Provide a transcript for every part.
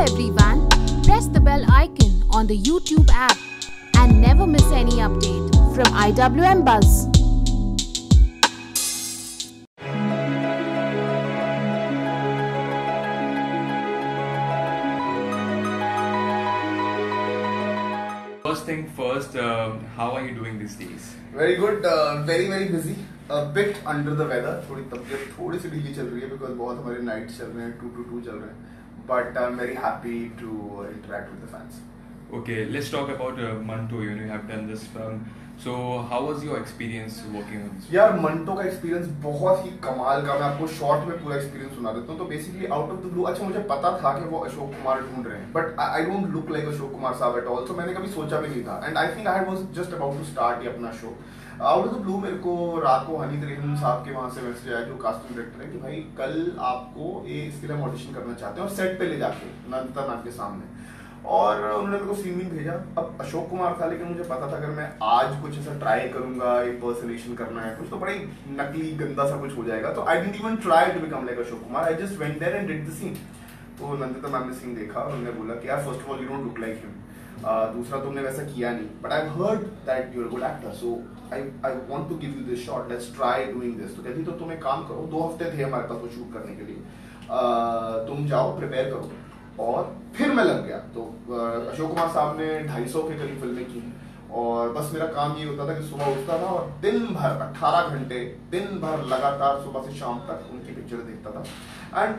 everyone, press the bell icon on the YouTube app and never miss any update from IWM Buzz. First thing first, how are you doing these days? Very good, very busy. A bit under the weather. थोड़ी तबीयत थोड़ी सी ढीली चल रही है because बहुत हमारे nights चल रहे हैं, 2 to 2 चल रहे हैं. But I'm very happy to interact with the fans. Okay, let's talk about Manto. You have done this film. So how was your experience working on this? यार मंटो का एक्सपीरियंस बहुत ही कमाल का. मैं आपको शॉर्ट में पूरा एक्सपीरियंस सुना देता हूँ. तो basically out of the blue, अच्छा मुझे पता था कि वो अशोक कुमार ढूंढ रहे हैं, but I don't look like Ashok Kumar साहब एट ऑल. तो मैंने कभी सोचा भी नहीं था. And I think I was just about to start ये अपना शो. आउट ऑफ द ब्लू मेरे को रात को हनी त्रिवेदी साहब के वहां से मैसेज आया, जो कास्टिंग डायरेक्टर है, कि भाई कल आपको इसके लिए ऑडिशन करना चाहते हैं और सेट पे ले जाके नंदिता मैम के सामने. और उन्होंने मेरे को सीन भी भेजा. अब अशोक कुमार था, लेकिन मुझे पता था अगर मैं आज कुछ ऐसा ट्राई करूंगा, इंपर्सनेशन करना है कुछ, तो बड़ा ही नकली गंदा सा कुछ हो जाएगा. तो I didn't even try to become like Ashok Kumar. I just went there and did the scene. तो नंदिता मैम ने सीन देखा और उन्होंने बोला कि यार first of all you don't look like him, दूसरा तुमने वैसा किया नहीं, but I heard that you are good actor, so I want to give you this shot, let's try doing this. तो कहती तो तुम एक काम करो, 2 हफ्ते थे हमारे पास वो शूट करने के लिए, तुम जाओ प्रिपेयर करो. और फिर मैं लग गया. तो अशोक कुमार साहब ने 250 के करीब फिल्में की और बस मेरा काम ये होता था कि सुबह उठता था और दिन भर 18 घंटे दिन भर लगातार सुबह से शाम तक उनकी पिक्चर देखता था. एंड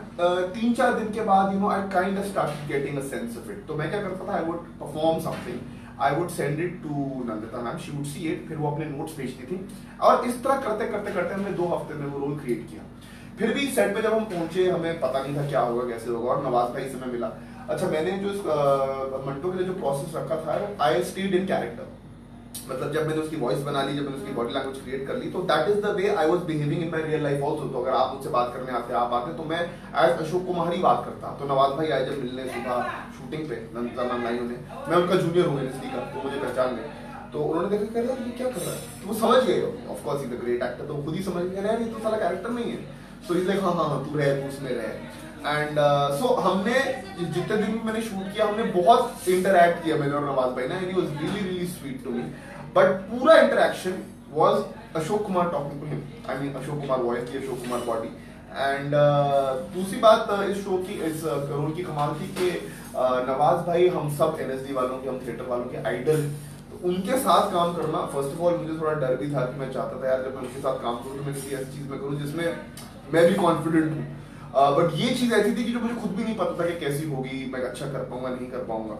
3-4 दिन के बाद I kind of started getting a sense of it. तो मैं क्या करता था, I would perform something, I would send it to Nandita ma'am, she would see it, फिर वो अपने नोट्स भेजती थी. और इस तरह करते करते करते हमने 2 हफ्ते में वो रोल क्रिएट किया. फिर भी सेट पे जब हम पहुंचे, हमें पता नहीं था क्या होगा कैसे होगा, और नवाज भाई से मैं मिला. अच्छा, मैंने जो मंटो के लिए जो प्रोसेस रखा था, आई स्टेड इन कैरेक्टर. मतलब जब मैंने उसकी वॉइस बना ली, जब मैंने उसकी बॉडी लैंग्वेज क्रिएट कर ली, तो that is the way I was behaving in my real life also. तो अगर आप मुझसे बात करने आते, आप आते, तो मैं एज अशोक कुमार ही बात करता. तो नवाज भाई आए जब मिलने सुबह शूटिंग पे, नंदिता मैम आई उन्हें, मैं उनका जूनियर हूँ एनएसडी का, तो मुझे पहचान गए. तो उन्होंने देखा कर ये क्या कर रहा है, तो वो समझ गए. Of course he is a great actor, तो खुद ही समझ गए यार ये तो साला कैरेक्टर नहीं है. सो इज लाइक हाँ तू रहे, तू उसमें रहे. एंड सो हमने जितने दिन मैंने शूट किया, हमने बहुत इंटरैक्ट किया मैंने और नवाज भाई ने, and he was really sweet to me. But पूरा interaction was Ashok Kumar talking to him, I mean Ashok Kumar voice की, अशोक कुमार बॉडी. एंड दूसरी बात इस शो की, इस रोल की कमाल थी कि नवाज भाई हम सब एनएसडी वालों के, हम थिएटर वालों के आइडल. तो उनके साथ काम करना, फर्स्ट ऑफ ऑल मुझे थोड़ा डर भी था कि मैं चाहता था यार जब मैं उनके साथ काम करूँ तो मैं किसी ऐसी चीज में करूँ जिसमें मैं भी कॉन्फिडेंट हूँ. बट ये चीज ऐसी थी कि जो मुझे खुद भी नहीं पता था कि कैसी होगी, मैं अच्छा कर पाऊंगा नहीं कर पाऊंगा.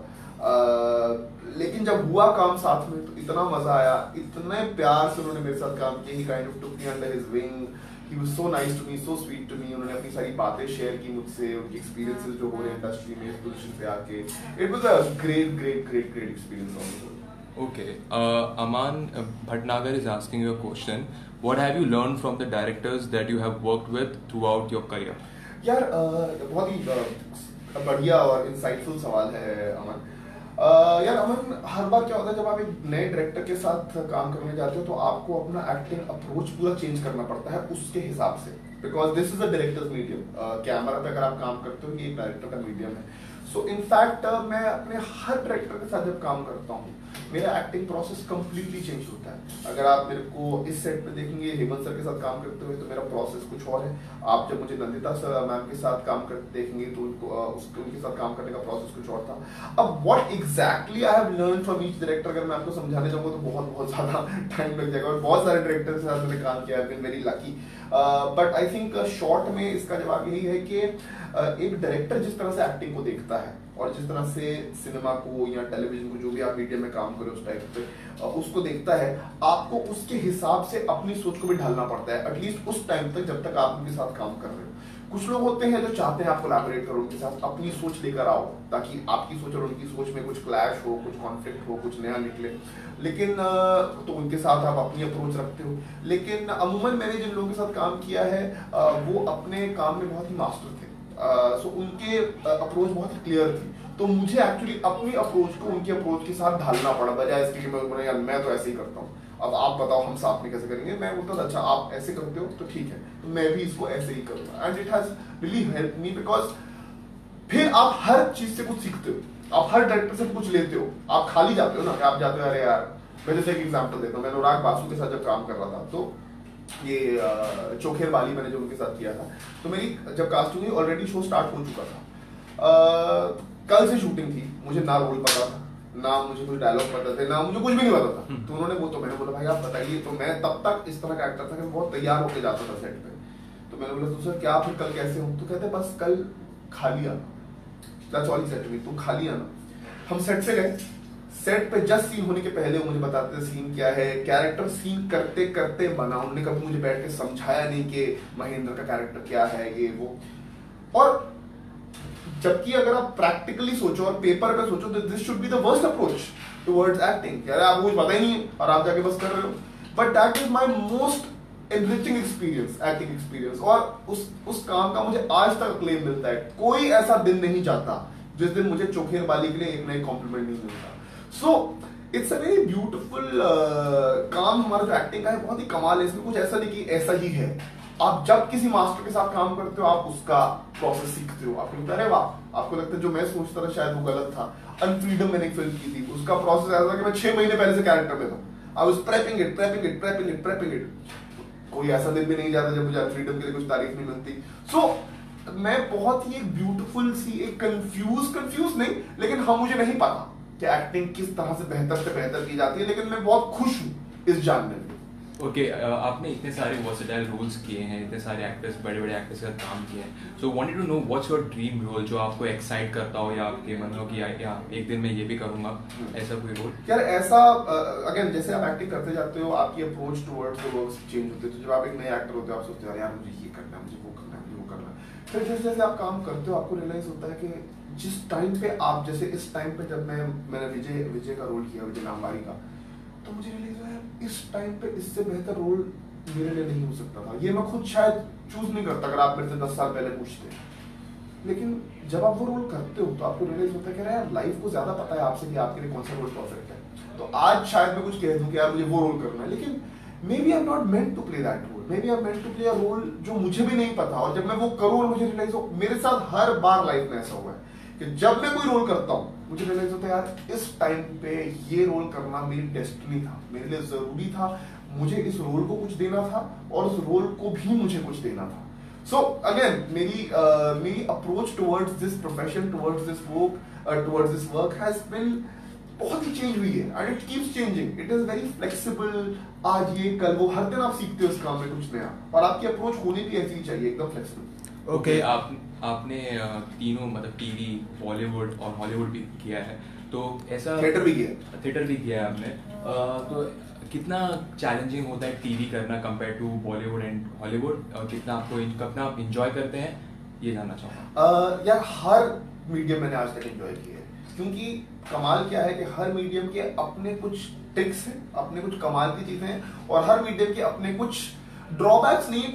लेकिन जब हुआ काम साथ में, तो इतना मजा आया, इतने प्यार से उन्होंने मेरे साथ काम किया. He kind of took me under his wing. He was so nice to me, so sweet to me. उन्होंने अपनी सारी बातें शेयर की मुझसे, उनकी एक्सपीरियंसेस जो हो रहे हैं इंडस्ट्री में, इस पोजीशन पे आके. It was a great experience. Okay, Aman Bhatnagar is asking you a question. What have you learned from the directors that you have worked with throughout your career? यार बहुत ही बढ़िया और इंसाइटफुल सवाल है अमन. यार अमन, हर बार क्या होता है जब आप एक नए डायरेक्टर के साथ काम करने जाते हो, तो आपको अपना एक्टिंग अप्रोच पूरा चेंज करना पड़ता है उसके हिसाब से, because this is a directors medium. Camera पे अगर आप काम करते हो, ये एक डायरेक्टर का मीडियम है. सो इनफैक्ट मैं अपने हर डायरेक्टर के साथ जब काम करता हूँ, मेरा एक्टिंग प्रोसेस कंप्लीटली चेंज होता है. अगर आप मेरे को इस सेट पे देखेंगे हेमंत सर के साथ काम करते हुए, तो मेरा प्रोसेस कुछ और है. आप जब मुझे नंदिता सर मैम के साथ काम करते देखेंगे, तो उनके साथ काम करने का प्रोसेस कुछ और था. अब what exactly I have learn from each director, अगर मैं आपको समझाने जाऊंगा तो बहुत ज्यादा टाइम लग जाएगा. और बहुत सारे डायरेक्टर के साथ मैंने काम किया, I been very lucky. But I think short में इसका जवाब यही है कि एक डायरेक्टर जिस तरह से एक्टिंग को देखता है, और जिस तरह से सिनेमा को या टेलीविजन को, जो भी आप मीडिया में काम करें उस टाइप पे उसको देखता है, आपको उसके हिसाब से अपनी सोच को भी ढालना पड़ता है, एटलीस्ट उस टाइम तक जब तक आप उनके साथ काम कर रहे हो. कुछ लोग होते हैं जो चाहते हैं आप कोलैबोरेट करो उनके साथ, अपनी सोच लेकर आओ, ताकि आपकी सोच और उनकी सोच में कुछ क्लैश हो, कुछ कॉन्फ्लिक्ट हो, कुछ नया निकले. लेकिन तो उनके साथ आप अपनी अप्रोच रखते हो. लेकिन अमूमन मैंने जिन लोगों के साथ काम किया है, वो अपने काम में बहुत ही मास्टर थे. सो उनके अप्रोच बहुत ही क्लियर थी. तो मुझे एक्चुअली अपनी अप्रोच को उनके अप्रोच के साथ ढालना पड़ा, बजाय इसके कि मैं बोला यार मैं तो ऐसे ही करता हूँ, अब आप बताओ हम साथ में कैसे करेंगे. मैं बोलता था अच्छा आप ऐसे करते हो तो ठीक है, तो मैं भी इसको ऐसे ही करूँगा. And it has really help me, because फिर आप हर चीज से कुछ सीखते हो, आप हर डायरेक्टर से कुछ लेते हो, आप खाली जाते हो ना, आप जाते हो अरे यार, मैं जैसे एक एग्जांपल देता हूँ, मैं अनुराग बासु के साथ जब काम कर रहा था तो ये चोखेर वाली मैंने जो उनके साथ किया था, तो मेरी जब कास्टिंग हुई ऑलरेडी शो स्टार्ट हो चुका था, कल से शूटिंग थी, मुझे ना रोल पता था, ना मुझे कोई डायलॉग पता थे, ना मुझे कुछ भी नहीं पता था। तो उन्होंने वो, तो मैंने बोला भाई आप बताइए, तो मैं तब तक इस तरह का एक्टर था कि बहुत तैयार होकर जाता था सेट पे, तो मैंने बोला तो सर क्या फिर कल कैसे हूँ, तो कहते बस कल खाली आना, that's all he said to me, तुम खाली आना। हम सेट से गए, सेट पे जस्ट सीन होने के पहले वो मुझे बताते थे सीन क्या है, कैरेक्टर सीन करते करते बना, उन्होंने कभी मुझे बैठ के समझाया नहीं कि महेंद्र का कैरेक्टर क्या है ये वो। और जबकि अगर आप प्रैक्टिकली सोचो और पेपर पे सोचो तो this should be the worst approach towards acting, यार आपको कुछ पता ही नहीं है और आप जाके बस कर रहे हो। But that is my most enriching experience, acting experience, और उस काम का मुझे आज तक क्लेम मिलता है। कोई ऐसा दिन नहीं जाता जिस दिन मुझे चोखेर वाली के लिए एक नई कॉम्प्लीमेंट नहीं मिलता। So it's a very beautiful काम, हमारा जो एक्टिंग का है बहुत ही कमाल है, इसमें कुछ ऐसा नहीं कि ऐसा ही है। आप जब किसी मास्टर के साथ काम करते हो आप उसका प्रोसेस सीखते हो, आपको लगता है अरे वाह, आपको लगता है जो मैं सोचता था शायद वो गलत था। अनफ्रीडम मैंने एक फिल्म की थी, उसका प्रोसेस ऐसा था कि मैं 6 महीने पहले से कैरेक्टर में था, आई वाज प्रेपिंग इट। कोई ऐसा दिन भी नहीं जाता जब मुझे अनफ्रीडम के लिए कुछ तारीफ नहीं मिलती। सो मैं बहुत ही एक ब्यूटीफुल सी, एक कंफ्यूज नहीं, लेकिन हाँ मुझे नहीं पता कि एक्टिंग किस तरह से बेहतर की जाती है, लेकिन मैं बहुत खुश हूँ इस जानने में। ओके, आपने इतने सारे वर्सेटाइल रोल्स किए हैं, इतने सारे एक्टर्स, बड़े बड़े एक्टर्स के साथ काम किए हैं, so wanted to know what's your dream role जो आपको एक्साइट करता हो या आपके मन में कि या एक दिन मैं ये भी करूंगा, ऐसा कोई रोल? यार ऐसा अगेन जैसे आप एक्टिंग करते जाते हो आपकी approach towards the work change होती है। तो जब आप एक नए एक्टर होते हो आप सोचते हो यार मुझे ये करना है, मुझे वो करना है, मुझे वो करना है। फिर जैसे जैसे आप काम करते हो आपको रियलाइज होता है कि जिस टाइम पे आप, जैसे इस टाइम पे जब मैंने विजय का रोल किया, विजय नामवारी का, तो मुझे रियलाइज हुआ इस टाइम पे इससे बेहतर रोल मेरे लिए नहीं हो सकता था। ये मैं खुद शायद चूज नहीं करता अगर आप मेरे से 10 साल पहले पूछते। लेकिन जब आप वो रोल करते हो तो आपको रियलाइज होता है कि यार लाइफ को ज्यादा पता है आपसे कि आपके लिए कौन सा रोल परफेक्ट है। तो आज शायद मैं कुछ कह दूं कि यार मुझे वो रोल करना है, लेकिन maybe I am not meant to play that role, maybe I am meant to play a role जो मुझे भी नहीं पता। और जब मैं वो करूं और मुझे रियलाइज हो, मेरे साथ हर बार लाइफ में ऐसा हुआ है कि जब मैं कोई रोल करता हूं मुझे रियलाइज होता है यार इस टाइम पे ये रोल करना मेरी डेस्टिनी था, मेरे लिए जरूरी था, मुझे इस रोल को कुछ देना था और उस रोल को भी मुझे कुछ देना था। सो अगेन मेरी approach towards this profession, towards this work has been बहुत ही चेंज हुई है and it keeps changing. It is very flexible, आज ये कल वो, हर दिन आप सीखते हो इस काम में कुछ नया, और आपकी अप्रोच होनी भी ऐसी ही चाहिए, एकदम फ्लेक्सिबल। ओके, आपने तीनों मतलब टीवी, बॉलीवुड और हॉलीवुड भी किया है, तो ऐसा थिएटर भी किया है आपने, तो कितना चैलेंजिंग होता है टीवी करना compare to Bollywood and Hollywood, और कितना आप एंजॉय करते हैं, ये जानना चाहूँगा। यार हर मीडियम मैंने आज तक एंजॉय किया है, क्योंकि कमाल क्या है कि हर मीडियम के अपने कुछ ट्रिक्स हैं, अपने कुछ कमाल की चीजें हैं, और हर मीडियम के अपने कुछ ड्रॉबैक्स नहीं है,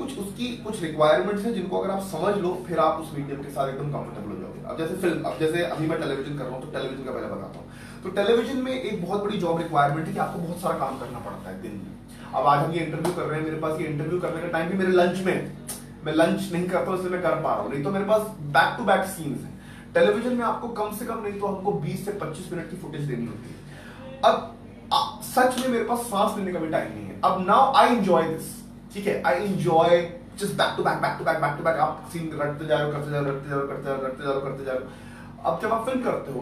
कुछ रिक्वायरमेंट्स हैं जिनको अगर आप समझ लो फिर आप उस मीडियम के साथ एकदम कंफर्टेबल हो जाओगे। अब जैसे फिल्म, अब जैसे अभी मैं टेलीविजन कर रहा हूँ तो टेलीविजन का पहले बताता हूँ। तो टेलीविजन में एक बहुत बड़ी जॉब रिक्वायरमेंट है कि आपको बहुत सारा काम करना पड़ता है दिन में। अब आज हम ये इंटरव्यू कर रहे हैं, मेरे पास ये इंटरव्यू करने का टाइम भी मेरे लंच में, मैं लंच नहीं करता इसलिए मैं कर पा रहा हूँ, नहीं तो मेरे पास बैक टू बैक सीन्स हैं। टेलीविजन में आपको कम से कम नहीं तो हमको 20 से 25 मिनट की फुटेज देनी होती है। अब सच में मेरे पास सांस लेने का भी टाइम नहीं है। अब नाउ आई एंजॉय दिस, ठीक है, I enjoy just back to back आप सीन रटते जा रहे हो। अब जब आप फिल्म करते हो,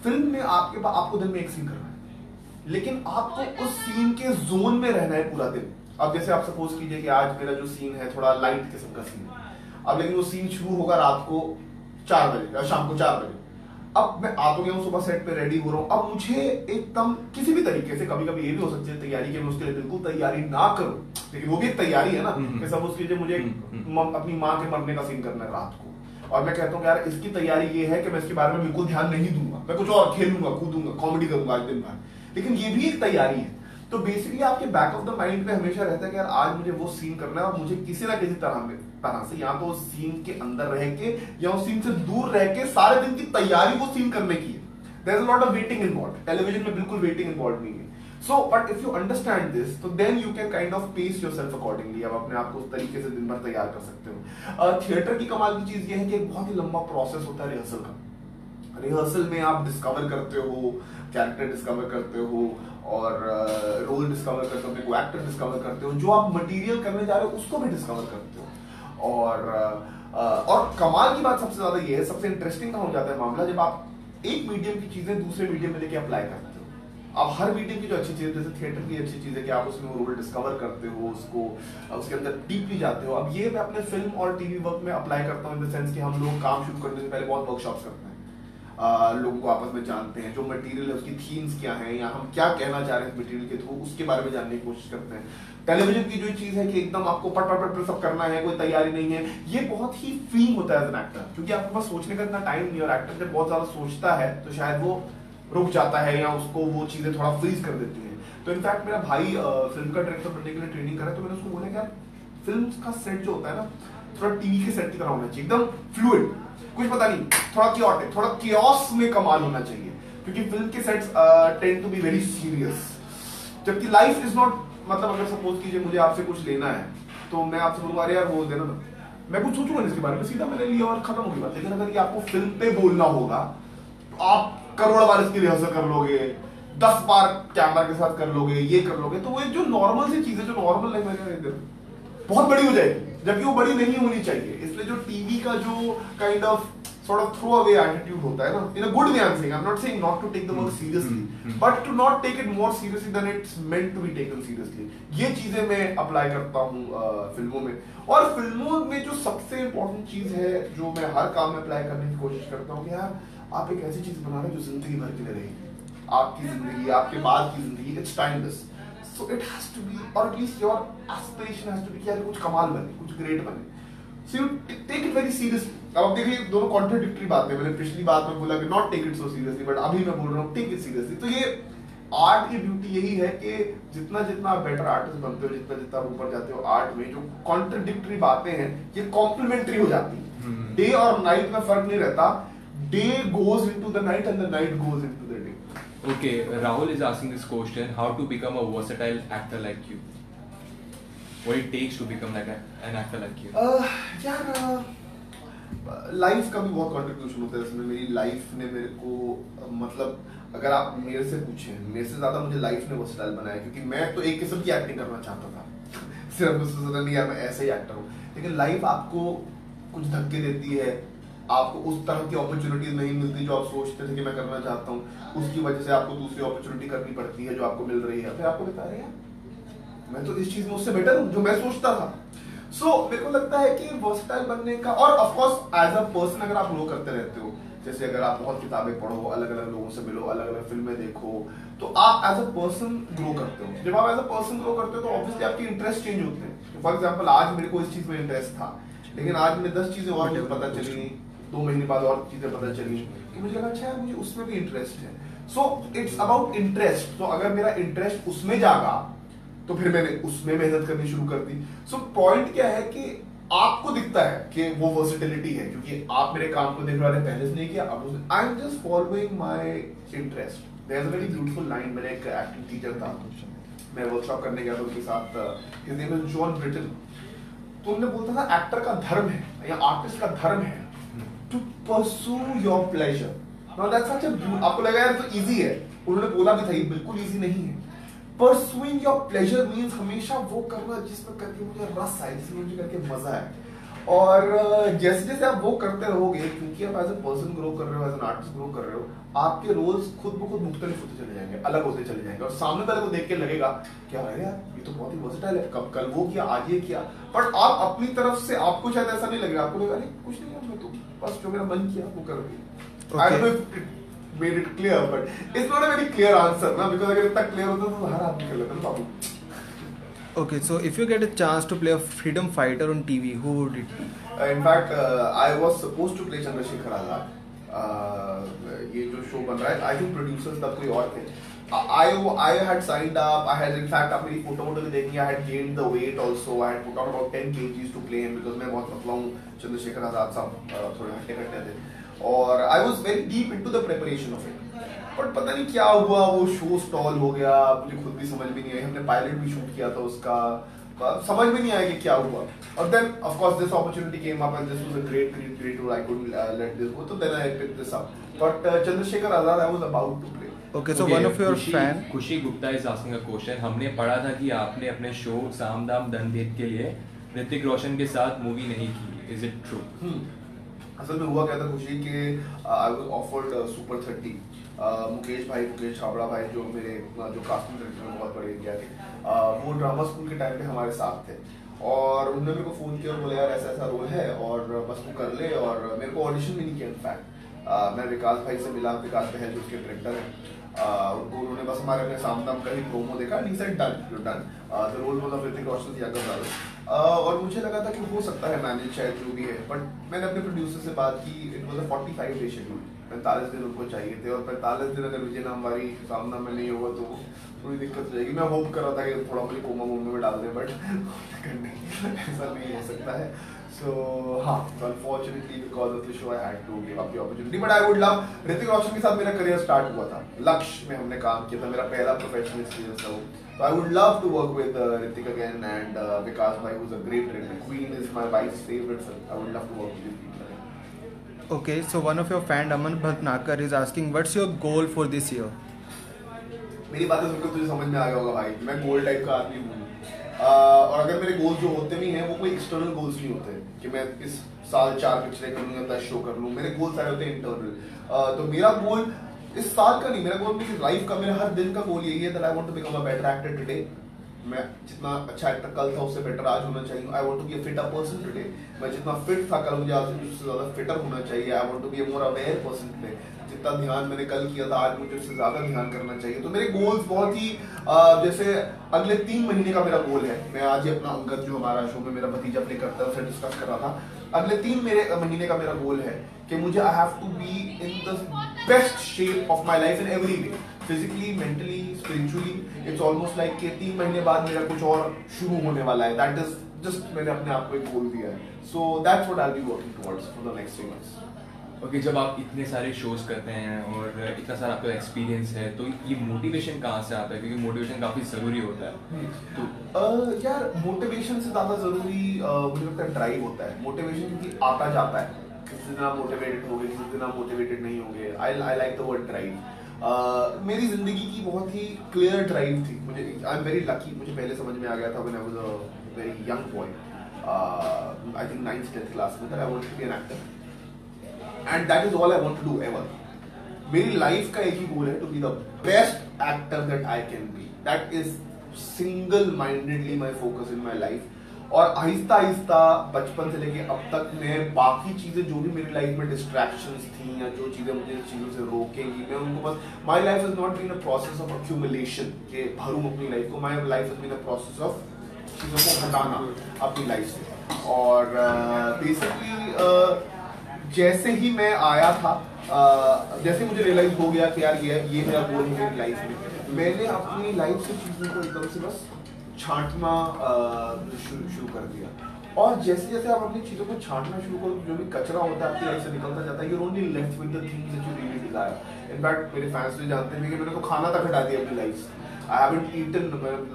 फिल्म में आपको दिन में एक सीन करना है, लेकिन आपको उस सीन के जोन में रहना है पूरा दिन। अब जैसे आप सपोज कीजिए कि आज मेरा जो सीन है थोड़ा लाइट किस्म का सीन है, अब लेकिन वो सीन शुरू होगा रात को 4 बजे, शाम को 4 बजे। अब मैं आ तो गया हूँ, सुबह सेट पे रेडी हो रहा हूँ, अब मुझे एकदम किसी भी तरीके से, कभी कभी ये भी हो सकती है तैयारी के मैं उसके लिए बिल्कुल तैयारी ना करूं, लेकिन वो भी एक तैयारी है ना। कि सपोज कीजिए मुझे अपनी माँ के मरने का सीन करना है रात को, और मैं कहता हूँ यार इसकी तैयारी ये है कि मैं इसके बारे में बिल्कुल ध्यान नहीं दूंगा, मैं कुछ और खेलूंगा, कूदूंगा, कॉमेडी करूंगा आज दिन भर, लेकिन ये भी एक तैयारी है। तो बेसिकली आपके बैक ऑफ द माइंड में हमेशा रहता है कि यार आज मुझे वो सीन करना है, और मुझे किसी ना किसी तरह से या तो उस सीन के अंदर रह के या उस सीन से दूर रह के सारे दिन की तैयारी वो सीन करने की है। There is a lot of waiting involve. Television में बिल्कुल वेटिंग इन्वॉल्व नहीं है। So, but if you understand this, तो then you can kind of pace yourself accordingly. अब अपने आप को उस तरीके से दिन भर तैयार कर सकते हो. थिएटर की कमाल की चीज ये है कि एक बहुत ही लंबा प्रोसेस होता है रिहर्सल का. रिहर्सल में आप डिस्कवर करते हो, कैरेक्टर डिस्कवर करते हो और रोल डिस्कवर करते हो, अपने को एक्टर डिस्कवर करते हो, जो आप मटेरियल करने जा रहे हो उसको भी डिस्कवर करते हो. और कमाल की बात सबसे ज्यादा ये है, सबसे इंटरेस्टिंग हो जाता है मामला जब आप एक मीडियम की चीजें दूसरे मीडियम में लेके अप्लाई करते हो. आप हर मीडियम की जो अच्छी चीज, जैसे थिएटर की अच्छी चीज है कि आप उसमें वो रोल डिस्कवर करते हो, उसको उसके अंदर डीपली जाते हो. अब ये मैं अपने फिल्म और टीवी वर्क में अप्लाई करता हूँ इन द सेंस कि हम लोग काम शुरू करने से पहले बहुत वर्कशॉप्स करते हैं, लोगों को आपस में जानते हैं, जो मटेरियल है उसकी थीम्स क्या हैं या हम क्या कहना चाह रहे हैं मटेरियल के थ्रू, उसके बारे में जानने की कोशिश करते हैं. टेलीविजन की जो चीज है कि एकदम आपको पट पट पट सब करना है, कोई तैयारी नहीं है, ये बहुत ही फ्रीइंग होता है एज एन एक्टर, क्योंकि आपके पास सोचने का इतना टाइम नहीं है. और एक्टर जब बहुत ज्यादा सोचता है तो शायद वो रुक जाता है या उसको वो चीजें थोड़ा फ्रीज कर देती हैं. तो इनफैक्ट मेरा भाई फिल्म का डायरेक्टर बनने के लिए ट्रेनिंग कर रहा है, तो मैंने उसको बोला यार फिल्म का सेट जो होता है ना थोड़ा टीवी के सेट की तरह होना चाहिए, एकदम फ्लूइड, कुछ पता नहीं, थोड़ा क्योटिक, थोड़ा कियोस में कमाल होना चाहिए, क्योंकि फिल्म के sets tend to be very serious, जबकि लाइफ इज नॉट. मतलब अगर सपोज कीजिए मुझे आपसे कुछ लेना है तो मैं आपसे बोलूंगा अरे यार बोल देना ना, मैं कुछ सोचूंगा इसके बारे में, सीधा मैंने लिया और खत्म हो गई बात. लेकिन अगर ये आपको फिल्म पे बोलना होगा तो आप करोड़ बार इसकी रिहर्सल कर लोगे, 10 बार कैमरा के साथ कर लोगे, ये कर लोगे, तो वो जो नॉर्मल सी चीजें जो नॉर्मल लाइफ में बहुत बड़ी हो जाएगी, जबकि वो बड़ी नहीं होनी चाहिए. इसलिए जो टीवी का जो kind of sort of throw away attitude होता है ना, in a good way I'm saying, I'm not saying not to take the work seriously, but to not take it more seriously than it's meant to be taken seriously. ये चीजें मैं apply करता हूँ फिल्मों में. और फिल्मों में जो सबसे इम्पोर्टेंट चीज है जो मैं हर काम में अप्लाई करने की कोशिश करता हूँ कि यार आप एक ऐसी चीज बना रहे हो जो जिंदगी भर के लिए रहेगी, आपकी जिंदगी, आपके बाद की जिंदगी, it's timeless. So it has to be, or at least your aspiration has to be कि यार कुछ कमाल बने, कुछ ग्रेट बने. So you take it very seriously. अब आप देखिए दोनों कॉन्ट्राडिक्टरी बातें, मैंने पिछली बात में बोला कि not take it so seriously, but अभी मैं बोल रहा हूँ टेक इट सीरियसली. तो ये आर्ट की ब्यूटी यही है कि जितना जितना आप बेटर आर्टिस्ट बनते हो, जितना जितना आप ऊपर जाते हो आर्ट में, जो कॉन्ट्राडिक्टरी बातें हैं ये कॉम्प्लीमेंट्री हो जाती है. डे और नाइट में फर्क नहीं रहता, day goes into the night and the night goes into the day. Okay, Rahul is asking this question: how to become a versatile actor like you? What it takes to become like an actor like you? यार life का भी बहुत contribution होता है इसमें. मेरी life ने मेरे को मतलब अगर आप मेरे से पूछें, मेरे से ज्यादा मुझे लाइफ ने वर्सेटाइल बनाया, क्योंकि मैं तो एक किस्म की एक्टिंग करना चाहता था सिर्फ उससे ज्यादा नहीं यार मैं ऐसे ही एक्टर हूँ. लेकिन लाइफ आपको कुछ धक्के देती है, आपको उस तरह की अपॉर्चुनिटीज नहीं मिलती जो आप सोचते थे कि मैं करना चाहता हूँ, उसकी वजह से आपको दूसरी अपॉर्चुनिटी करनी पड़ती है जो आपको मिल रही है. फिर आपको लगता है यार मैं तो इस चीज में उससे बेटर हूँ जो मैं सोचता था. सो मेरे को लगता है कि वर्सेटाइल बनने का, और of course as a person अगर आप ग्रो करते रहते हो, जैसे अगर आप बहुत किताबें पढ़ो, अलग अलग लोगों से मिलो, अलग अलग फिल्में देखो, तो आप एज अ पर्सन ग्रो करते हो. जब आप एज अ पर्सन ग्रो करते हो तो ऑब्वियसली आपके इंटरेस्ट चेंज होते हैं. फॉर एग्जाम्पल आज मेरे को इस चीज में इंटरेस्ट था, लेकिन आज मुझे 10 चीजें और मुझे पता चली, 2 महीने बाद और चीजें पता चली कि मुझे लगा अच्छा है मुझे उसमें भी इंटरेस्ट है. So it's about interest. तो अगर मेरा इंटरेस्ट उसमें जागा तो फिर मैंने उसमें मेहनत करनी शुरू कर दी. सो पॉइंट क्या है कि आपको दिखता है कि वो वर्सेटिलिटी है, क्योंकि आप मेरे काम को देख रहे हैं, पहले से नहीं किया, अब I am just following my interest. There is a very beautiful line. मेरे एक एक्टिंग टीचर था, मैं वर्कशॉप करने गया था उनके साथ, his name is John Britain. तो उन्होंने बोलता था एक्टर का धर्म है या आर्टिस्ट का धर्म है to pursue your pleasure. Now that's such a, आपको लगा यार तो इजी है, उन्होंने बोला भी था ये बिल्कुल इजी नहीं है. परस्यूइंग योर प्लेजर मीन्स हमेशा वो करना जिसमें करके मुझे रस आए, जिसमें मुझे करके मजा आए. और जैसे जैसे आप वो करते रहोगे, क्योंकि आप एज ए पर्सन ग्रो कर रहे हो, एज एन आर्टिस्ट ग्रो कर रहे हो, आपके रोल्स खुद ब खुद मुख्तलिफ होते चले जाएंगे, अलग होते चले जाएंगे, और सामने वाले को देख के लगेगा क्या अरे यार ये तो बहुत ही वर्सेटाइल है, कब कल वो किया आज ये किया. बट आप अपनी तरफ से आपको शायद ऐसा नहीं लगेगा, आपको लगेगा अरे कुछ नहीं, मैं तो बस जो मेरा मन किया वो कर दिया. I don't know if it made it clear, but it's not a very clear answer ना, because अगर इतना clear होता तो हर आदमी कर लेता ना बाबू. Okay, so if you get a chance to play a freedom fighter on TV, who would it be? In fact, I was supposed to play Chandrasekhar Azad. ये जो शो बन रहा है, I think producers तब कोई और थे. I had signed up. I had, in fact, आप मेरी फोटो भी देखेंगे. I had gained the weight also. I had put on about 10 kgs to play him because मैं बहुत पतला हूँ. Chandrasekhar Azad साहब थोड़े हट्टे कट्टे थे. और I was very deep into the preparation of it. But पता नहीं क्या हुआ, वो शो स्टॉल हो गया, मुझे खुद भी समझ में नहीं आई। हमने पायलट भी शूट किया था उसका, समझ में नहीं आया कि क्या हुआ। और then of course this opportunity came up and this was a great role, I couldn't let this go, तो then I picked this up. But Chandrashekhar Azad I was about to play. Okay, so one of your fan. Khushi Gupta is asking a question. हमने पढ़ा था कि आपने अपने show साम दाम दंड-भेद के लिए ऋतिक रोशन के साथ मूवी नहीं की, इज इट ट्रू? असल में हुआ क्या था खुशी के I was offered super 30। Mukesh Chhabra भाई जो मेरे जो कास्टिंग डायरेक्टर में बहुत बड़े इंडिया के, वो ड्रामा स्कूल के टाइम पे हमारे साथ थे और उन्होंने मेरे को फ़ोन किया और बोला यार ऐसा ऐसा रोल है और बस तू कर ले। और मेरे को ऑडिशन भी नहीं किया इनफैक्ट। मैं विकास भाई से मिला, विकास बहल जो उसके डायरेक्टर हैं, उन्होंने बस हमारे अपने सामने का ही प्रोमो देखा and he said done done the role was of Hrithik Roshan younger brother. और मुझे लगा था कि हो सकता है मैनेज शायद जो भी है, बट मैंने अपने प्रोड्यूसर से बात की। It was a 45 day schedule, 45 दिन उनको चाहिए थे और 45 दिन अगर विजय नाम हमारी सामना में नहीं होगा तो थोड़ी दिक्कत हो जाएगी। मैं होप कर रहा था कि थोड़ा मुझे कोमा वोमा में डाल दें, बट ऐसा नहीं हो सकता है। So unfortunately because of the show I had to give up the opportunity, but I would love। Hrithik Roshan के साथ मेरा करियर स्टार्ट हुआ था, लक्ष्य में हमने काम किया था, मेरा पहला प्रोफेशनल एक्सपीरियंस था वो। So I would love to work with Hrithik again and Vikas bhai who's a great director। Queen is my wife's favorite film। I would love to work with him again। Okay, so one of your fan Aman Bhatnagar is asking what's your goal for this year? मेरी बातें सुनकर तुझे समझ में आ गया होगा भाई, मैं गोल टाइप का आदमी हूँ। और अगर मेरे गोल्स जो होते भी हैं वो कोई एक्सटर्नल गोल्स नहीं होते कि मैं इस साल 4 पिक्चरें कर लूँ या 10 शो कर लूँ। मेरे गोल्स सारे होते हैं इंटरनल। तो मेरा गोल इस साल का नहीं, मेरा गोल मेरी लाइफ का, मेरा हर दिन का गोल यही है that I want to become a better actor today. मैं जितना अच्छा एक्टर कल था उससे बेटर आज होना चाहिए। I want to be a fitter person today. मैं जितना फिट था कल मुझे आज उससे ज्यादा फिटर होना चाहिए। I want to be a more aware person today. जितना ध्यान मैंने कल किया था आज मुझे उससे ज्यादा ध्यान करना चाहिए। तो मेरे गोल्स बहुत ही जैसे अगले 3 महीने का मेरा गोल है। मैं आज ही अपना अंगद जो हमारा शो में मेरा भतीजा प्ले करता है उससे डिस्कस कर रहा था। अगले 3 महीने का मेरा गोल है कि मुझे I have to be in the best shape of my life in every way, physically, mentally, spiritually. It's almost like कि 3 महीने बाद मेरा कुछ और शुरू होने वाला है। दैट इज जस्ट मैंने अपने आप को एक गोल दिया है। So that's what I will be working towards for the next 3 months. Okay, जब आप इतने सारे शोज करते हैं और इतना सारा आपका एक्सपीरियंस है तो ये मोटिवेशन कहाँ से आता है? क्योंकि मोटिवेशन काफ़ी ज़रूरी होता है। तो यार मोटिवेशन से ज़्यादा ज़रूरी मुझे लगता है ड्राइव होता है। मोटिवेशन क्योंकि आता जाता है, किसी दिन आप मोटिवेटेड होंगे, किसी दिन आप मोटिवेटेड नहीं होंगे। I like the word drive. मेरी जिंदगी की बहुत ही क्लियर ड्राइव थी। मुझे आई एम वेरी लकी, मुझे पहले समझ में आ गया था when I was a very young boy, I think 9th 10th class में, that I wanted to be an actor and that is all I want to do ever। मेरी life का एक ही गोल है, to be the best actor that I can be। That is single mindedly my focus in my life। और आहिस्ता आहिस्ता बचपन से लेके अब तक मैं बाकी चीजें जो भी मेरी लाइफ में डिस्ट्रैक्शंस थी या जो चीजें मुझे चीजों से रोकेंगी, मैं उनको बस, my life is not been a process of accumulation के भरूं अपनी लाइफ को। My life is been a process of चीजों को हटाना अपनी लाइफ से। और बेसिकली जैसे ही मैं आया था, जैसे मुझे रियलाइज हो गया कि यार ये मेरा गोल है मेरी लाइफ में, मैंने अपनी लाइफ से चीज़ों को एकदम से बस छांटना शुरू कर दिया। और जैसे जैसे आप अपनी चीज़ों को छांटना शुरू करो, जो भी कचरा होता है आपकी लाइफ से निकलता जाता है। You only left with the things that you really desire. In fact मेरे फैंस भी जानते हैं कि मैंने तो खाना तक हटा दिया अपनी लाइफ से। I haven't eaten,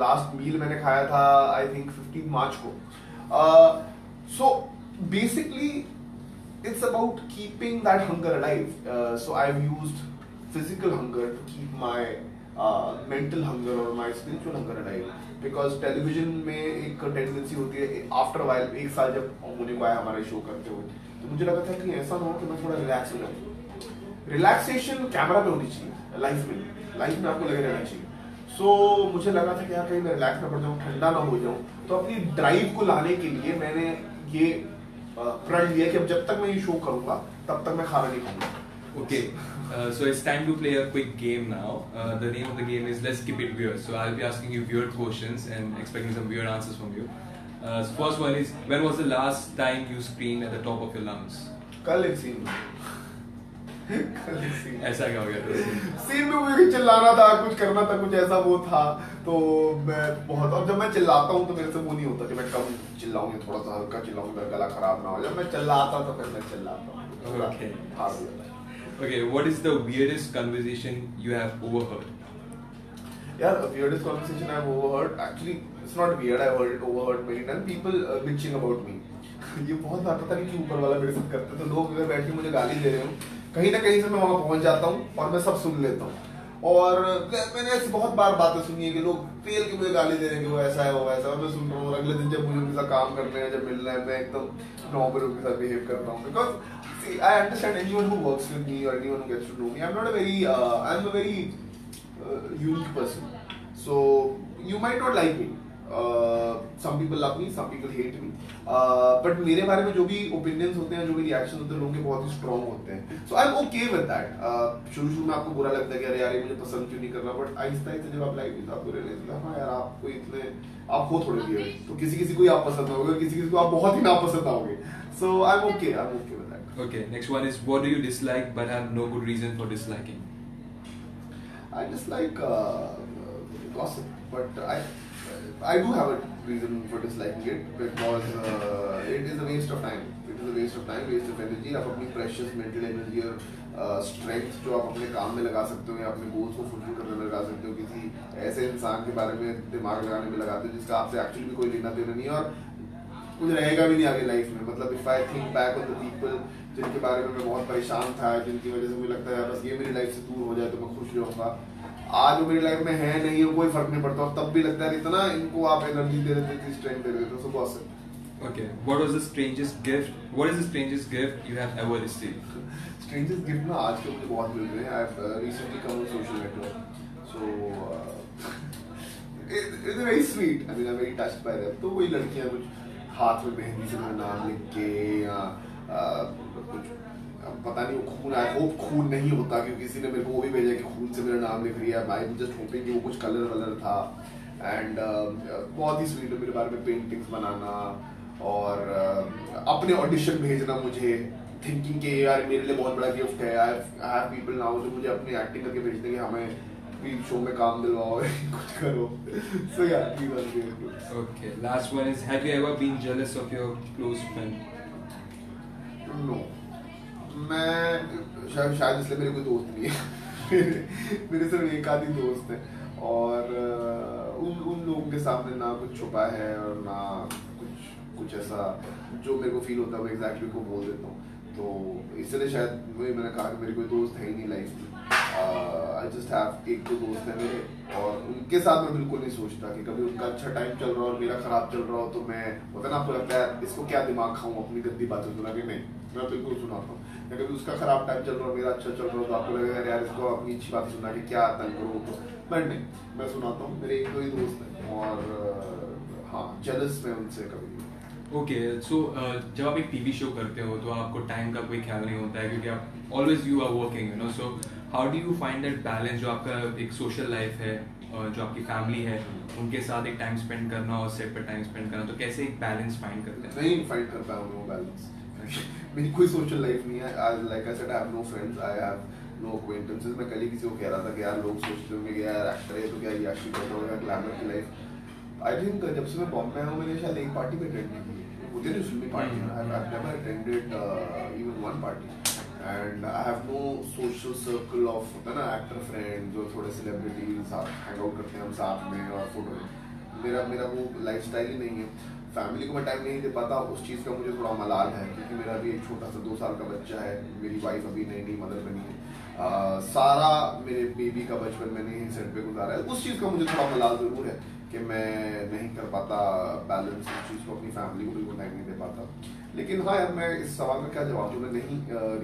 last meal मैंने खाया था आई थिंक 15 मार्च को। So basically it's about keeping that hunger alive। So I've used physical hunger to keep my mental hunger or my spiritual hunger alive। Because television में एक tendency होती है after a while, 1 साल जब होने को आया हमारे शो करते हुए, तो मुझे लगा था कि ऐसा ना हो कि मैं थोड़ा रिलैक्स हो जाऊँ। रिलैक्सेशन कैमरा पे होनी चाहिए लाइफ में आपको लगे रहना चाहिए। सो मुझे लगा था कि यार कहीं मैं रिलैक्स ना पड़ जाऊँ, ठंडा ना हो जाऊँ। तो अपनी ड्राइव को लाने के लिए मैंने ये प्रण लिया कि अब जब तक मैं ये शो करूंगा तब तक मैं खाना नहीं खाऊंगा। Okay, so it's time to play a quick game now। The name of the game is Let's Keep It Weird। So I'll be asking you weird questions and expecting some weird answers from you। So first one is, when was the last time you screamed at the top of your lungs? कल एक scene ऐसा क्या हो गया था? Scene में मुझे चिल्लाना था, कुछ करना था, कुछ ऐसा वो था। तो मैं बहुत, और जब मैं चिल्लाता हूँ तो मेरे से वो नहीं होता कि मैं कम चिल्लाऊँ, थोड़ा सा हल्का चिल्लाऊँ, मेरा गला खराब ना हो। जब मैं चिल्लाता तो फिर मैं चिल्लाता हूँ। Okay। Okay, what is the weirdest conversation you have overheard? Yeah, the weirdest conversation I've overheard. Actually, it's not weird. I've overheard many times. People bitching about me. ये बहुत बार पता नहीं क्यों ऊपर वाला मेरे साथ करते हैं। तो लोग अगर बैठ के मुझे गाली दे रहे हो, कहीं ना कहीं से मैं वहां पहुंच जाता हूँ और मैं सब सुन लेता हूँ। और मैंने ऐसी बहुत बार बातें सुनी है कि लोग पेल के मुझे गाली दे रहे हैं कि वो ऐसा है वो वैसा है। मैं सुन रहा हूँ और अगले दिन जब मुझे उनके साथ काम करने हैं, जब मिलना है, मैं एकदम नॉर्मल उनके साथ बिहेव करता हूँ। Because see, I understand anyone who works with me or anyone who gets to know me. I'm a very unique person. So you might not like me. Some people love me, some people hate me. But मेरे बारे में जो भी opinions होते हैं, जो भी reactions होते हैं, लोगों के बहुत ही strong होते हैं. So I'm okay with that. शुरू में आपको बुरा लगता है कि अरे यार ये मुझे पसंद क्यों नहीं कर रहा, but आहिस्ता आहिस्ता जब आप लाइफ में आपको realize होता है हाँ यार आप हो थोड़े weird. तो किसी को आप पसंद आओगे, किसी को आप बहुत ही नापसंद आओगे. So I'm okay with that. Okay, next one is what do you dislike but have no good reason for disliking? I dislike gossip, but I do have a reason for disliking it because it is a waste of time. It is a waste of time, waste of energy. आप अपनी precious mental energy और strength जो आप अपने काम में लगा सकते हो या अपने goals को fulfill करने में लगा सकते हो, किसी ऐसे इंसान के बारे में दिमाग लगाने में लगाते हो जिसका आपसे actually भी कोई लेना देना नहीं है और कुछ रहेगा भी नहीं आगे लाइफ में. मतलब if I think back on the people जिनके बारे में मैं बहुत परेशान था, जिनकी वजह से मुझे लगता है बस ये मेरी लाइफ से दूर हो जाए तो मैं खुश रहूंगा, आज वो मेरी लाइफ में है नहीं है, कोई फर्क नहीं पड़ता और तब भी लगता है इतना इनको आप एनर्जी दे देते थे, स्ट्रेंथ दे देते, so gossip. Okay, what is the strangest gift you have ever received? Strangest gift ना आज के मुझे बहुत मिल रहे हैं. I've recently come on social network, so it's very sweet. I mean I'm very touched by them. तो वही लड़कियां कुछ हाथ में मेहंदी से मेरा नाम लिख के या कुछ पता नहीं वो खून, आई होप खून नहीं होता क्योंकि किसी ने मेरे को वो भी भेजा कि खून से मेरा नाम लिख लिया. आई एम जस्ट होपिंग कि वो कुछ कलर वलर था. एंड बहुत ही स्वीट है मेरे बारे में पेंटिंग्स बनाना और अपने ऑडिशन भेजना मुझे, थिंकिंग कि यार मेरे लिए बहुत बड़ा गिफ्ट है. आई हैव पीपल नाउ जो मुझे अपनी एक्टिंग करके भेजते हैं कि हमें शो में काम दिलवाओ कुछ करो. सो या Okay, last one is have you ever been jealous of your close friend? No, मैं शायद इसलिए मेरे कोई दोस्त नहीं है. मेरे सिर्फ एक आधी दोस्त है और उन लोगों के सामने ना कुछ छुपा है और ना कुछ ऐसा जो मेरे को फील होता है मैं एग्जैक्टली को बोल देता हूँ. तो इसलिए शायद मैंने कहा कि मेरे कोई दोस्त है ही नहीं लाइफ में. आई जस्ट हैव एक दो दोस्त हैं मेरे और उनके साथ मैं बिल्कुल नहीं सोचता कि कभी उनका अच्छा टाइम चल रहा हो और मेरा खराब चल रहा हो तो मैं होता ना आपको लगता है इसको क्या दिमाग खाऊं अपनी गंदी बातें सुना के. नहीं, मैं बिल्कुल सुनाता हूँ. या कभी उसका खराब टाइम चल रहा हो मेरा अच्छा चल रहा हो तो आपको लगेगा यार इसको अपनी अच्छी बातें सुना के क्या तंग करो. तो बट नहीं, मैं सुनाता हूँ. मेरे एक दो ही दोस्त हैं और हाँ जेलस मैं उनसे कभी नहीं. ओके, सो जब आप एक टीवी शो करते हो तो आपको टाइम का कोई ख्याल नहीं होता है क्योंकि आप always you are working, you know. So how do you find that balance जो आपका एक सोशल लाइफ है और जो आपकी फैमिली है उनके साथ एक टाइम स्पेंड करना और सेट पर टाइम स्पेंड करना, तो कैसे एक बैलेंस फाइंड करते हैं? नहीं फाइंड कर पाया हूँ वो बैलेंस. मेरी कोई सोशल लाइफ नहीं है. Like I said I have no friends, I have no acquaintances. मैं कल ही किसी को कह रहा था कि यार लोग सोचते होंगे कि यार एक्टर है तो क्या ये एक्टिंग करता होगा, ग्लैमर की लाइफ. आई थिंक जब से मैं बॉम्बे आया हूँ मैंने शायद एक पार्टी में अटेंड नहीं की. होते नहीं फिल्मी party, I have never attended even one party. And I have no social circle of होता है ना एक्टर फ्रेंड जो थोड़े सेलिब्रिटी साथ हैंग आउट करते हैं हम साथ में और फोटो. मेरा वो लाइफ स्टाइल ही नहीं है. फैमिली को मैं टाइम नहीं दे पाता, उस चीज़ का मुझे थोड़ा मलाल है क्योंकि मेरा भी एक छोटा सा 2 साल का बच्चा है. मेरी वाइफ अभी नई मदर बनी है. सारा मेरे बेबी का बचपन मैंने ही सेट पे गुजारा है. उस चीज़ का मुझे थोड़ा मलाल ज़रूर है कि मैं नहीं कर पाता बैलेंस उस चीज़ को, अपनी फैमिली को बिल्कुल टाइम नहीं दे पाता. लेकिन हाँ यार मैं इस सवाल का क्या जवाब दूँ, मैं नहीं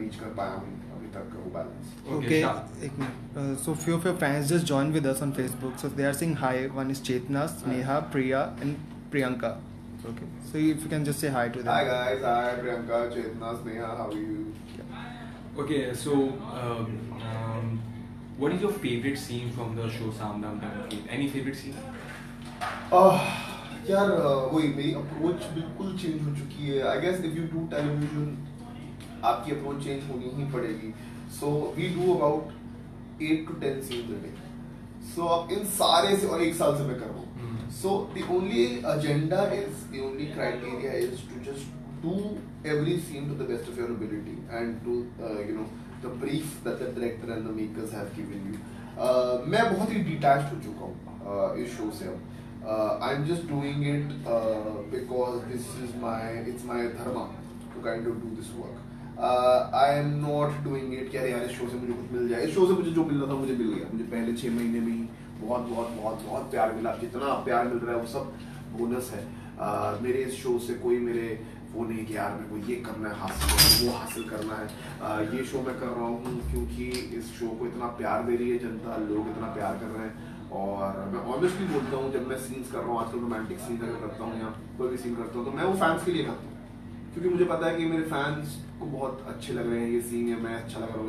रीच कर पाया हूँ अभी तक वो बैलेंस. Okay, एक minute. So few of your fans just joined with us on Facebook. So they are saying hi. One is Chetna, Sneha, Priya, and Priyanka. Okay. So if you can just say hi to them. Hi guys, hi Priyanka, Chetna, Sneha, how are you? Okay, so what is your favorite scene from the show Saam Daam Dangki? Any favorite scene? यार वही मेरी approach बिल्कुल change हो चुकी है. I guess if you do television आपकी approach change होनी ही पड़ेगी. So we do about 8 to 10 scenes a day. So अब इन सारे से और 1 साल से मैं कर रहा हूँ. So the only agenda is, the only criteria is to just do every scene to the best of your ability and to the brief that the director and the makers have given you. मैं बहुत ही detached हो चुका हूँ इस show से अब. I'm just doing it because it's my dharma to kind of do this work. I am not doing it कि अरे यार इस शो से मुझे कुछ मिल जाए. इस शो से मुझे जो मिलना था मुझे मिल गया. मुझे पहले 6 महीने में ही बहुत प्यार मिला. जितना प्यार मिल रहा है वो सब बोनस है. मेरे इस शो से कोई मेरे वो नहीं कि यार मेरे को ये करना है, वो हासिल करना है. ये शो मैं कर रहा हूँ क्योंकि इस शो को इतना प्यार दे रही है जनता, लोग इतना प्यार कर रहे हैं. और मैं ऑनेस्टली बोलता हूँ, जब मैं सीन्स कर रहा हूँ, आजकल रोमांटिक सीन अगर करता हूँ या कोई भी सीन करता हूँ तो मैं वो फैंस के लिए करता हूँ, क्योंकि मुझे पता है कि मेरे फैंस को बहुत अच्छे लग रहे हैं ये सीन, या मैं अच्छा लग रहा हूँ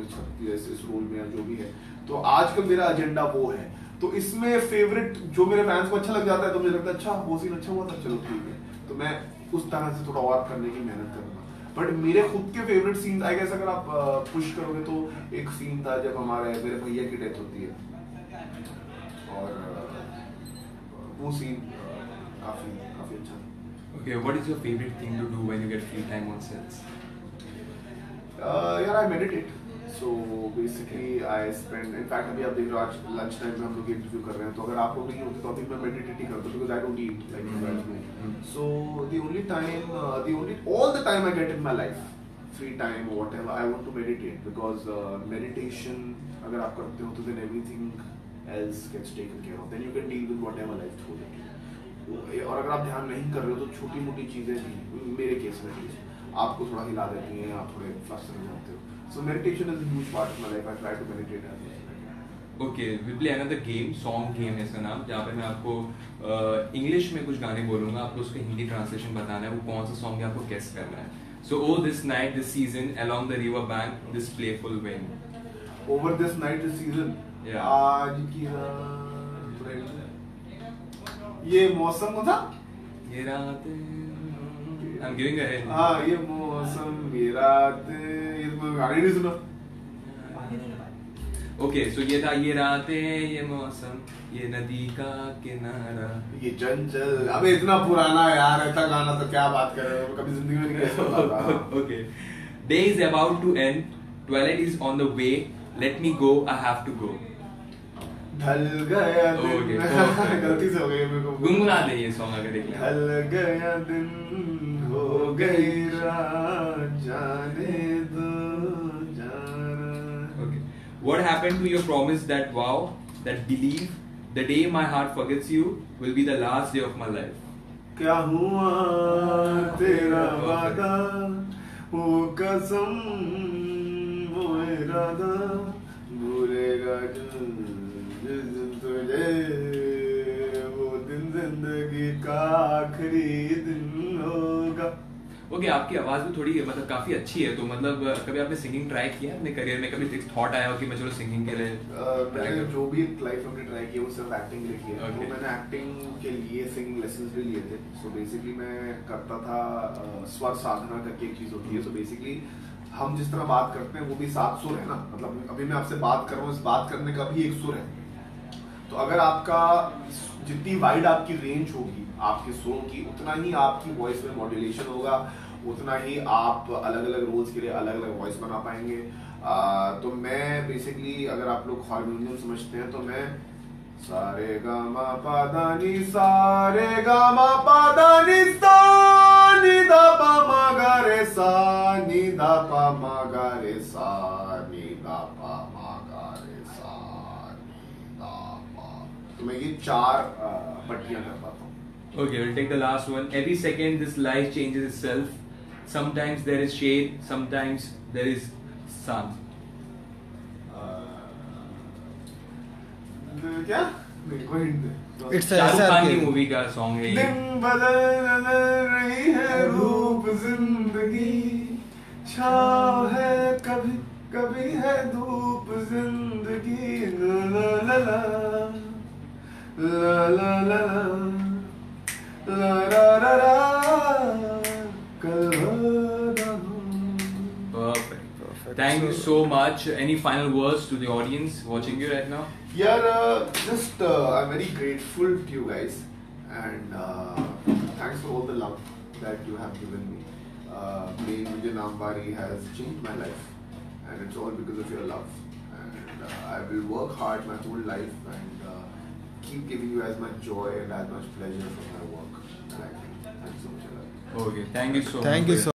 इस रोल में या जो भी है. तो आज का मेरा एजेंडा वो है. तो इसमें फेवरेट जो मेरे फैंस को अच्छा लग जाता है तो मुझे लगता है अच्छा वो सीन अच्छा हुआ था, चलो ठीक है. तो मैं उस तरह से थोड़ा और करने की मेहनत करूँगा. बट मेरे खुद के फेवरेट सीन आई गेस अगर आप पुश करोगे तो एक सीन था जब मेरे भैया की डेथ होती है, और वो सीन काफी अच्छा. Okay, what is your favorite thing to do when you get free time on sets? यार I meditate. So basically I spend, in fact अभी आप देख रहे हो आज लंच टाइम में हम लोग इंटरव्यू कर रहे हैं, तो अगर आप लोग नहीं होते तो अभी मैं मेडिटेट ही करता हूँ because I don't eat like you guys do. So all the time I get in my life, free time or whatever, I want to meditate because meditation अगर आप करते हो तो then everything else gets taken care of. Then you can deal with whatever life throws at you. और अगर आप ध्यान नहीं कर रहे हो तो छोटी मोटी चीजें भी मेरे केस में आपको थोड़ा हिला देती हैं, आप थोड़े फ्रस्ट्रेट हो जाते हो. So meditation is a huge part of my life. I try to meditate as much as I can. Okay, we play another game, song game है इसका नाम, जहाँ पे मैं आपको इंग्लिश में कुछ गाने बोलूँगा, आपको उसका हिंदी ट्रांसलेशन बताना है, वो कौन सा सॉन्ग है आपको गेस करना है. So oh this night, this season, along the river bank, this playful wind. Over this night, this season. Yeah. आज की रात. ये मौसम था. ये रात. I'm giving a hint. हाँ ये मौसम, ये रात, ये तो गाने नहीं सुना. Okay, so ये था ये रातें, ये मौसम, ये नदी का किनारा, ये चंचल. अबे इतना पुराना यार, ऐसा गाना तो क्या बात कर रहे हो, कभी जिंदगी में नहीं सुना. Okay. Day is about to end, twilight is on the way, let me go, I have to go. ढल गया दिन. Okay, गलती से हो गई मेरे को. गुनगुना दे ये सॉन्ग अगर देख लें. ढल गया दिन, हो गई रात, जाने दो जाना. Okay. What happened to your promise that vow, that believe, the day my heart forgets you will be the last day of my life? क्या हुआ तेरा वादा, वो कसम, वो इरादा, भूलेगा जिस दिन तुझे, वो दिन जिंदगी का आखिरी दिन होगा. ओके, आपकी आवाज भी थोड़ी मतलब काफी अच्छी है, तो मतलब कभी आपने सिंगिंग ट्राई किया अपने करियर में? कभी थॉट आया हो कि मैं चलो सिंगिंग के लिए मैंने जो भी लाइफ में ट्राई किया वो सिर्फ एक्टिंग के लिए किया. Okay. तो मैंने एक्टिंग के लिए सिंगिंग लेसन्स भी लिए थे. सो बेसिकली मैं करता था स्वर साधना करके एक चीज होती है. सो बेसिकली हम जिस तरह बात करते हैं वो भी 7 सुर है ना. मतलब अभी मैं आपसे बात कर रहा हूँ, इस बात करने का भी एक सुर है. तो अगर आपका जितनी वाइड आपकी रेंज होगी आपके सुरों की, उतना ही आपकी वॉइस में मॉड्यूलेशन होगा, उतना ही आप अलग अलग रोल्स के लिए अलग अलग वॉइस बना पाएंगे. तो मैं बेसिकली अगर आप लोग हारमोनियम समझते हैं तो मैं सारे गा मा पा दा नी, सारे गा मा पा दा नी, सा नी दा पा मा गा रे, सा नी दा पा मा गा रे, सा नी दा पा मा गा रे, सा नी दा पा. तो मैं ये 4 पट्टियां कर पाता हूँ. Okay, we'll take the last one. Every second this life changes itself. Sometimes there is shade, sometimes there is sun. क्या? मेरे को hint they. It's Shahrukh Khan की SRK. मूवी का सॉन्ग है ये. दिन बदल रही है रूप जिंदगी, छाव है कभी कभी है धूप जिंदगी. ला ला ला ला ला ला ला ला ला ला Perfect. Thank you so much. Any final words to the audience watching you right now? Yeah, just I'm very grateful to you guys, and thanks for all the love that you have given me. Playing Vijay Nambari has changed my life, and it's all because of your love. And I will work hard my whole life and keep giving you as much joy and as much pleasure from my work. And I think thanks so much. Okay, thank you so much. Thank you so